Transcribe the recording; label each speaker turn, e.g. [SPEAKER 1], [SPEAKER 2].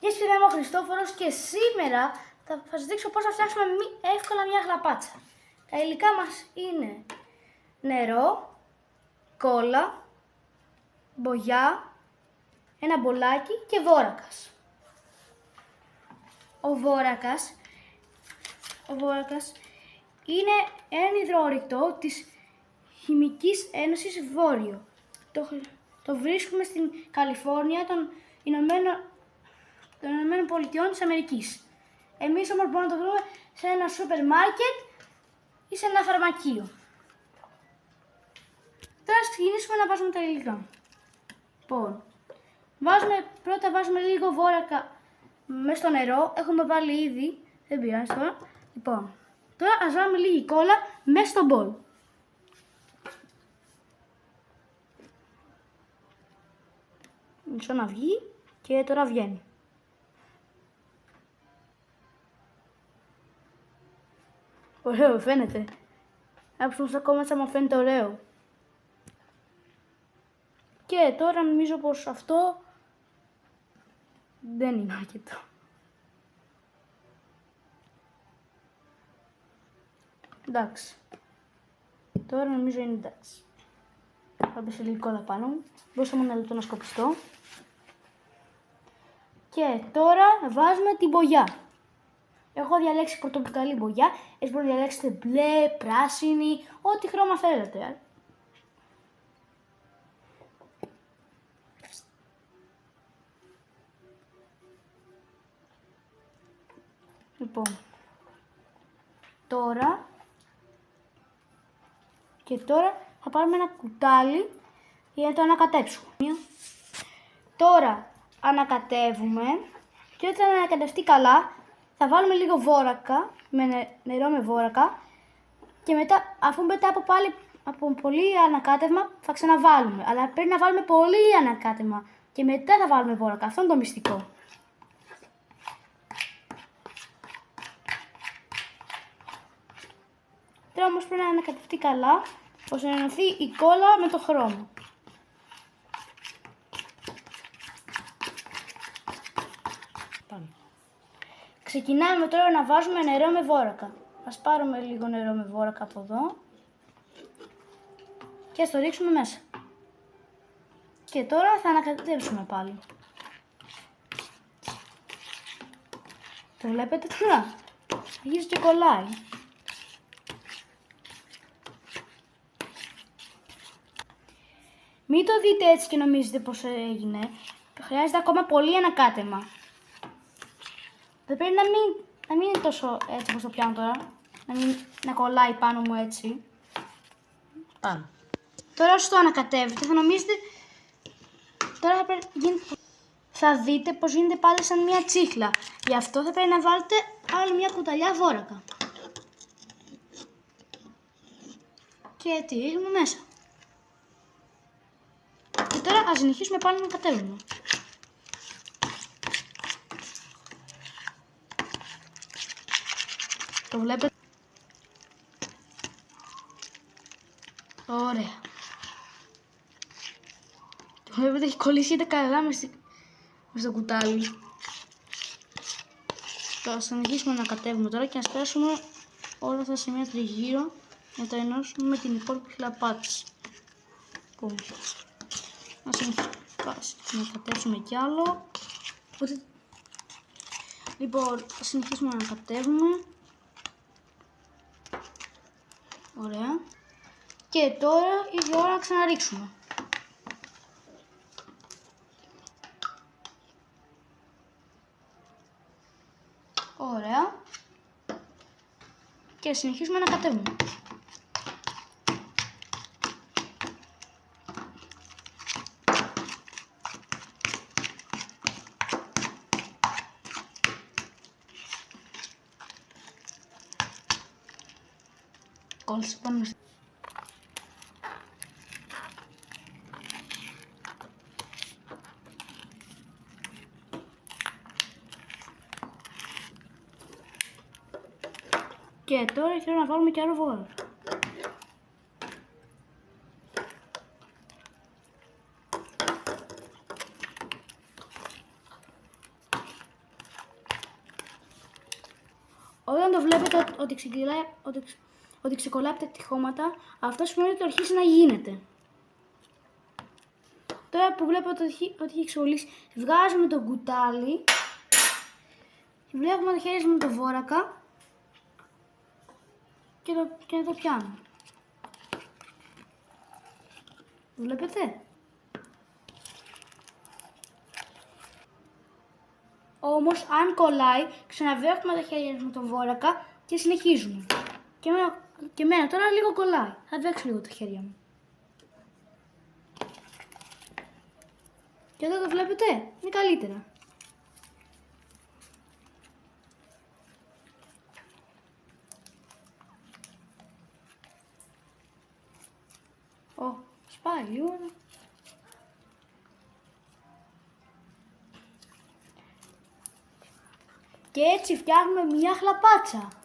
[SPEAKER 1] Γεια σας, είμαι ο Χριστόφορος και σήμερα θα σας δείξω πώς θα φτιάξουμε εύκολα μια γλαπάτσα. Τα υλικά μας είναι νερό, κόλλα, μπογιά, ένα μπολάκι και βόρακας. Ο βόρακας είναι ένα υδροορυκτό της Χημικής Ένωσης Βόρειο. Το βρίσκουμε στην Καλιφόρνια των Ηνωμένων Πολιτειών της Αμερικής. Εμείς όμως μπορούμε να το βρούμε σε ένα σούπερ μάρκετ ή σε ένα φαρμακείο. Τώρα ξεκινήσουμε να βάζουμε τα υλικά. Λοιπόν, πρώτα βάζουμε λίγο βόρακα μέσα στο νερό. Έχουμε βάλει ήδη, δεν πειράζει τώρα. Λοιπόν, τώρα ας βάλουμε λίγη κόλλα μέσα στο μπολ. Μισό να βγει και τώρα βγαίνει. Ωραίο φαίνεται. Άψουμε ακόμα σαν μου φαίνεται ωραίο. Και τώρα νομίζω πως αυτό δεν είναι αρκετό. Εντάξει. Τώρα νομίζω είναι εντάξει. Θα πέσει λίγο κόλλα πάνω μου. Δώστε μου ένα λεπτό να σκοπιστώ. Και τώρα βάζουμε την μπογιά. Έχω διαλέξει πορτοκαλί μπογιά. Εσείς μπορείτε να διαλέξετε μπλε, πράσινη, ό,τι χρώμα θέλετε. Λοιπόν, τώρα θα πάρουμε ένα κουτάλι για να το ανακατέψουμε. Τώρα ανακατεύουμε και όταν ανακατευτεί καλά θα βάλουμε λίγο βόρακα, νερό με βόρακα και μετά από πολύ ανακάτευμα θα ξαναβάλουμε. Αλλά πρέπει να βάλουμε πολύ ανακάτευμα και μετά θα βάλουμε βόρακα. Αυτό είναι το μυστικό. Τώρα όμως πρέπει να ανακατευτεί καλά ώστε να ενωθεί η κόλλα με το χρώμα. Ξεκινάμε τώρα να βάζουμε νερό με βόρακα. Ας πάρουμε λίγο νερό με βόρακα από εδώ και ας το ρίξουμε μέσα. Και τώρα θα ανακατέψουμε πάλι. Το βλέπετε τώρα? Αρχίζει και κολλάει. Μην το δείτε έτσι και νομίζετε πως έγινε. Χρειάζεται ακόμα πολύ ανακάτεμα. Δεν πρέπει να μην είναι τόσο έτσι όπως το πιάνω τώρα. Να κολλάει πάνω μου έτσι. Πάνω. Τώρα όσο το ανακατεύετε θα νομίζετε... Τώρα θα δείτε πως γίνεται πάλι σαν μια τσίχλα. Γι' αυτό θα πρέπει να βάλετε άλλη μια κουταλιά βόρακα. Και τη ρίχνουμε μέσα. Και τώρα ας συνεχίσουμε πάλι να κατέβουμε. Το βλέπετε? Ωραία. Το βλέπετε, έχει κολλήσει καλά μες στο κουτάλι. Τώρα θα συνεχίσουμε να κατέβουμε τώρα και να σπάσουμε όλα αυτά τα σημεία τριγύρω για να τα ενώσουμε με την υπόλοιπη χλαπάτση. Να κατέβουμε κι άλλο. Λοιπόν, θα συνεχίσουμε να κατέβουμε. Ωραία. Και τώρα ήρθε η ώρα να ξαναρίξουμε. Ωραία. Και συνεχίσουμε να κατέβουμε. Κόλλησε πάνω. Και τώρα θέλω να βάλουμε και άλλο βόρακα. το βλέπετε ότι ξεκολλάει από τα τυχώματα, αυτό σημαίνει ότι αρχίσει να γίνεται. Τώρα που βλέπετε ότι έχει ξεκολλήσει, βγάζουμε το κουτάλι και βλέπουμε το χέρι με το βόρακα και το πιάνω. Βλέπετε? Όμως αν κολλάει, ξαναβρέχουμε τα χέρια με το βόρακα και συνεχίζουμε. Και εμένα τώρα λίγο κολλάει. Θα βρέξω λίγο τα χέρια μου. Και εδώ το βλέπετε, είναι καλύτερα. Σπάει λίγο. Και έτσι φτιάχνουμε μια χλαπάτσα.